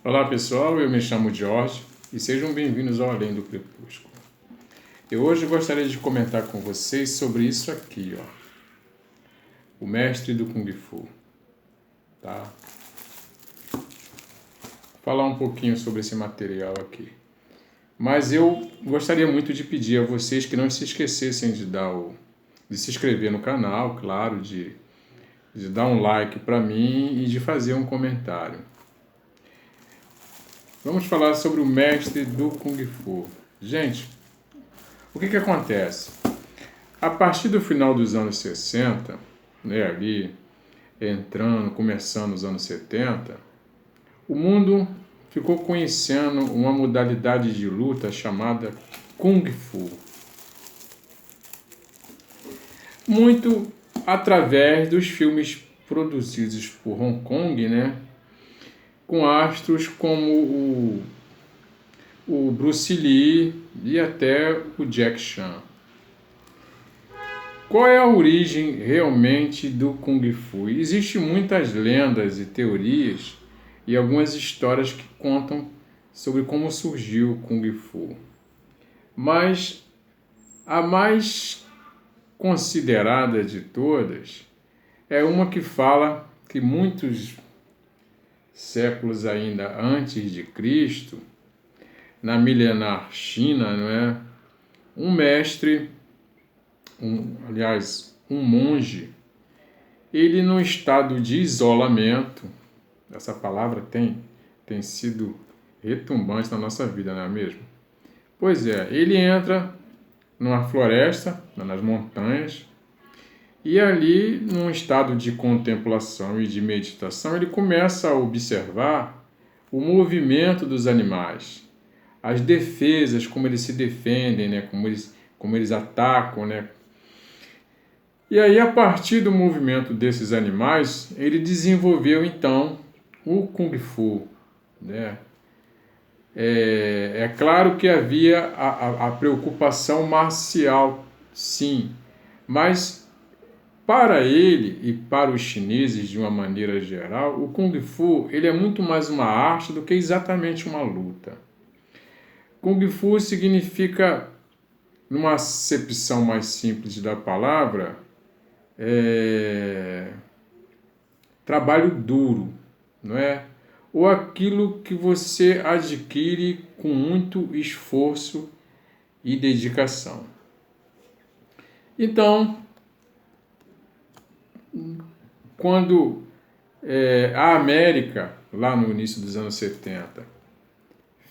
Olá pessoal, eu me chamo Jorge e sejam bem-vindos ao Além do Crepúsculo. Eu hoje gostaria de comentar com vocês sobre isso aqui, ó. O Mestre do Kung Fu, tá? Falar um pouquinho sobre esse material aqui. Mas eu gostaria muito de pedir a vocês que não se esquecessem de se inscrever no canal, claro, de dar um like para mim e de fazer um comentário. Vamos falar sobre o Mestre do Kung Fu. Gente, o que acontece? A partir do final dos anos 60, ali começando os anos 70, o mundo ficou conhecendo uma modalidade de luta chamada Kung Fu. Muito através dos filmes produzidos por Hong Kong, né? Com astros como o Bruce Lee e até o Jack Chan. Qual é a origem realmente do Kung Fu? Existem muitas lendas e teorias e algumas histórias que contam sobre como surgiu o Kung Fu. Mas a mais considerada de todas é uma que fala que muitos séculos ainda antes de Cristo, na milenar China, não é? Um mestre, um monge, ele num estado de isolamento, essa palavra tem sido retumbante na nossa vida, não é mesmo? Pois é, ele entra numa floresta, nas montanhas, e ali, num estado de contemplação e de meditação, ele começa a observar o movimento dos animais, as defesas, como eles se defendem, né? como eles atacam, né? E aí, a partir do movimento desses animais, ele desenvolveu, então, o Kung Fu, né? É claro que havia a preocupação marcial, sim, mas para ele e para os chineses, de uma maneira geral, o Kung Fu ele é muito mais uma arte do que exatamente uma luta. Kung Fu significa, numa acepção mais simples da palavra, trabalho duro, não é? Ou aquilo que você adquire com muito esforço e dedicação. Então, quando a América, lá no início dos anos 70,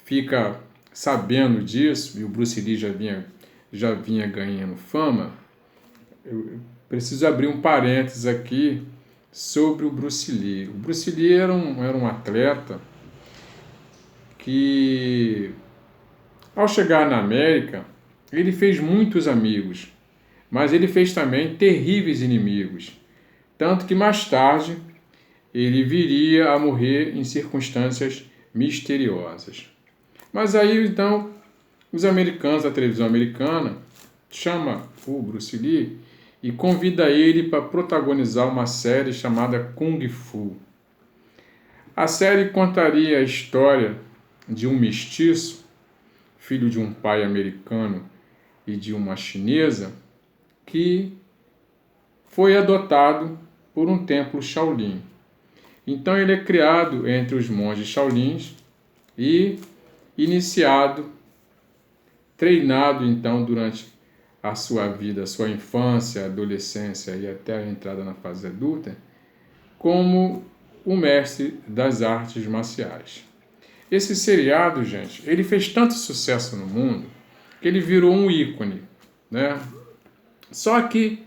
fica sabendo disso, e o Bruce Lee já vinha ganhando fama, eu preciso abrir um parênteses aqui sobre o Bruce Lee. O Bruce Lee era um atleta que, ao chegar na América, ele fez muitos amigos, mas ele fez também terríveis inimigos. Tanto que mais tarde ele viria a morrer em circunstâncias misteriosas. Mas aí então os americanos, a televisão americana, chama o Bruce Lee e convida ele para protagonizar uma série chamada Kung Fu. A série contaria a história de um mestiço, filho de um pai americano e de uma chinesa, que foi adotado por um templo Shaolin. Então ele é criado entre os monges Shaolins e iniciado, treinado então durante a sua vida, a sua infância, adolescência e até a entrada na fase adulta, como o mestre das artes marciais. Esse seriado, gente, ele fez tanto sucesso no mundo que ele virou um ícone, né? Só que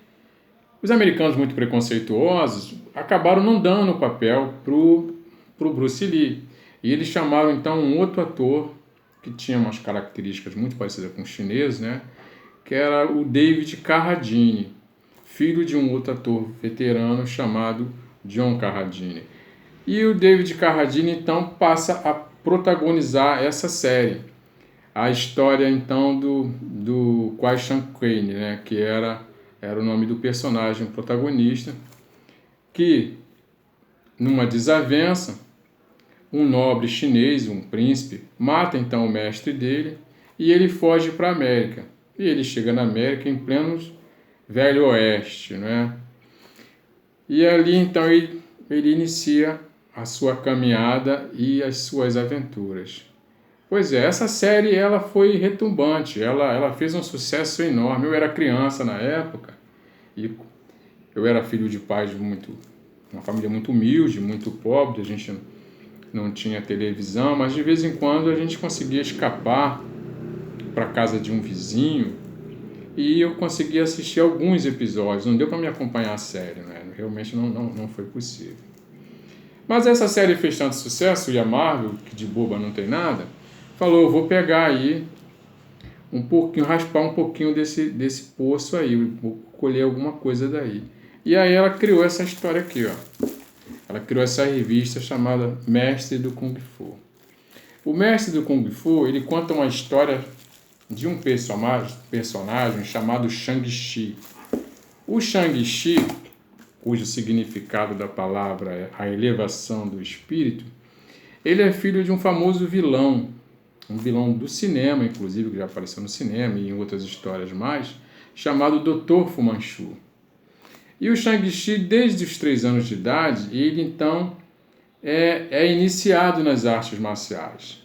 os americanos, muito preconceituosos, acabaram não dando o papel pro Bruce Lee. E eles chamaram, então, um outro ator que tinha umas características muito parecidas com os chineses, né? Que era o David Carradine, filho de um outro ator veterano chamado John Carradine. E o David Carradine, então, passa a protagonizar essa série. A história, então, do Kwai Chang Caine, né? Que era o nome do personagem protagonista, que, numa desavença, um nobre chinês, um príncipe, mata então o mestre dele e ele foge para a América. E ele chega na América em pleno Velho Oeste, né? E ali então ele inicia a sua caminhada e as suas aventuras. Pois é, essa série ela foi retumbante, ela fez um sucesso enorme. Eu era criança na época e eu era filho de pais uma família muito humilde, muito pobre, a gente não tinha televisão, mas de vez em quando a gente conseguia escapar para a casa de um vizinho e eu consegui assistir alguns episódios. Não deu para me acompanhar a série, né? Realmente não foi possível. Mas essa série fez tanto sucesso, e a Marvel, que de boba não tem nada, falou, eu vou pegar aí um pouquinho, raspar um pouquinho desse poço aí, vou colher alguma coisa daí. E aí ela criou essa história aqui, ó. Ela criou essa revista chamada Mestre do Kung Fu. O Mestre do Kung Fu, ele conta uma história de um personagem chamado Shang-Chi. O Shang-Chi, cujo significado da palavra é a elevação do espírito, ele é filho de um famoso vilão, um vilão do cinema, inclusive, que já apareceu no cinema e em outras histórias mais, chamado Dr. Fu Manchu. E o Shang-Chi, desde os 3 anos de idade, ele então é iniciado nas artes marciais.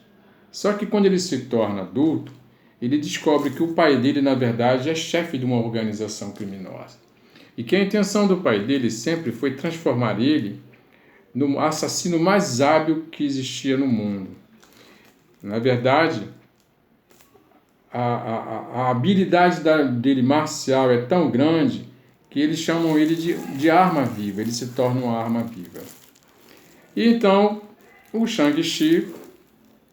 Só que quando ele se torna adulto, ele descobre que o pai dele, na verdade, é chefe de uma organização criminosa. E que a intenção do pai dele sempre foi transformar ele no assassino mais hábil que existia no mundo. Na verdade, a habilidade dele marcial é tão grande que eles chamam ele de arma viva, ele se torna uma arma viva. E então, o Shang-Chi,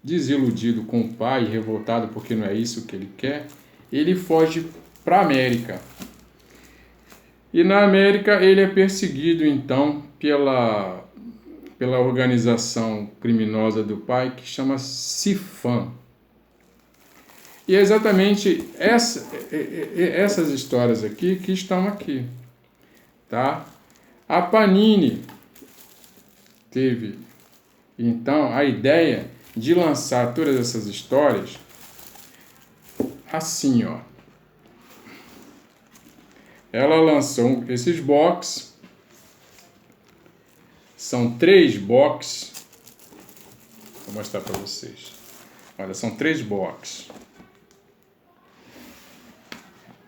desiludido com o pai, revoltado porque não é isso que ele quer, ele foge para a América. E na América ele é perseguido então pela organização criminosa do pai que chama Sifan. E é exatamente essas histórias aqui que estão aqui, tá? A Panini teve então a ideia de lançar todas essas histórias assim, ó. Ela lançou esses box, são 3 box, vou mostrar para vocês. Olha, são 3 box.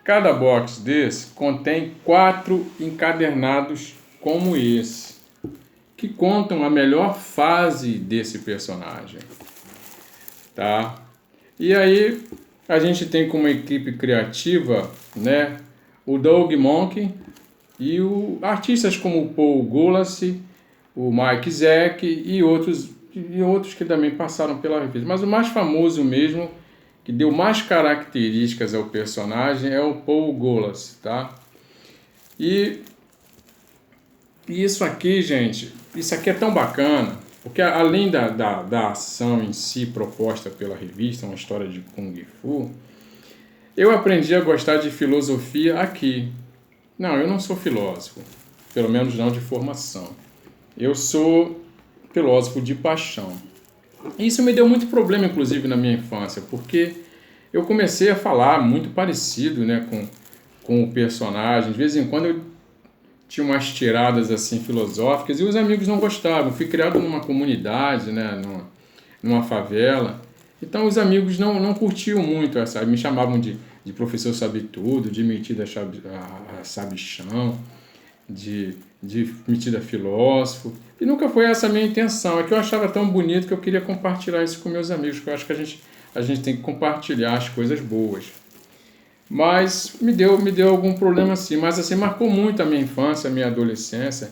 Cada box desse contém 4 encadernados como esse, que contam a melhor fase desse personagem, tá? E aí a gente tem como equipe criativa, né, o Doug Monk e artistas como o Paul Gulacy, o Mike Zeck e outros que também passaram pela revista. Mas o mais famoso mesmo, que deu mais características ao personagem, é o Paul Gulacy, tá? E isso aqui, gente, isso aqui é tão bacana, porque além da ação em si proposta pela revista, uma história de Kung Fu, eu aprendi a gostar de filosofia aqui. Não, eu não sou filósofo, pelo menos não de formação. Eu sou filósofo de paixão. Isso me deu muito problema, inclusive, na minha infância, porque eu comecei a falar muito parecido, né, com o personagem. De vez em quando eu tinha umas tiradas assim filosóficas e os amigos não gostavam. Eu fui criado numa comunidade, né, numa favela. Então os amigos não curtiam muito essa, me chamavam de professor sabe-tudo, de metida sabichão, de metida filósofo. E nunca foi essa a minha intenção. É que eu achava tão bonito que eu queria compartilhar isso com meus amigos, porque eu acho que a gente tem que compartilhar as coisas boas. Mas me deu algum problema assim, mas assim marcou muito a minha infância, a minha adolescência.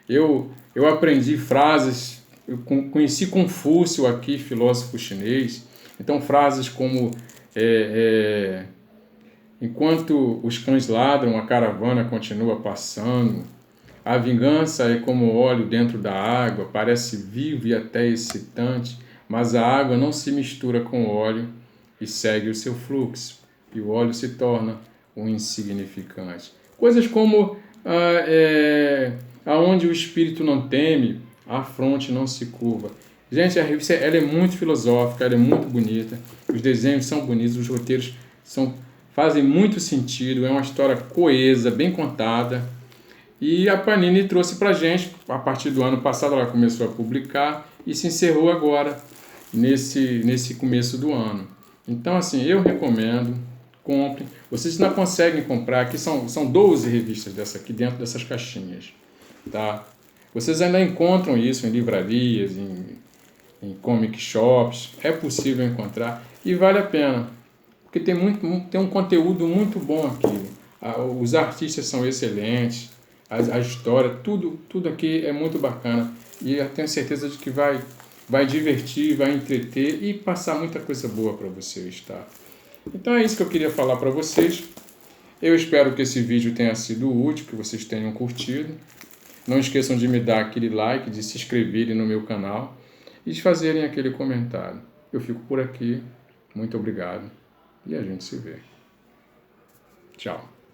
Eu aprendi frases, eu conheci Confúcio aqui, filósofo chinês. Então frases como enquanto os cães ladram, a caravana continua passando. A vingança é como óleo dentro da água, parece vivo e até excitante, mas a água não se mistura com o óleo e segue o seu fluxo, e o óleo se torna um insignificante. Coisas como aonde o espírito não teme, a fronte não se curva. Gente, a revista ela é muito filosófica, ela é muito bonita, os desenhos são bonitos, os roteiros fazem muito sentido, é uma história coesa, bem contada. E a Panini trouxe pra gente, a partir do ano passado ela começou a publicar e se encerrou agora, nesse começo do ano. Então, assim, eu recomendo, comprem. Vocês não conseguem comprar, aqui são 12 revistas dessa aqui dentro dessas caixinhas, tá? Vocês ainda encontram isso em livrarias, em comic shops, é possível encontrar e vale a pena, porque tem um conteúdo muito bom aqui. Os artistas são excelentes, a história, tudo aqui é muito bacana e eu tenho certeza de que vai divertir, vai entreter e passar muita coisa boa para vocês, tá? Então é isso que eu queria falar para vocês. Eu espero que esse vídeo tenha sido útil, que vocês tenham curtido. Não esqueçam de me dar aquele like, de se inscreverem no meu canal e de fazerem aquele comentário. Eu fico por aqui. Muito obrigado e a gente se vê. Tchau.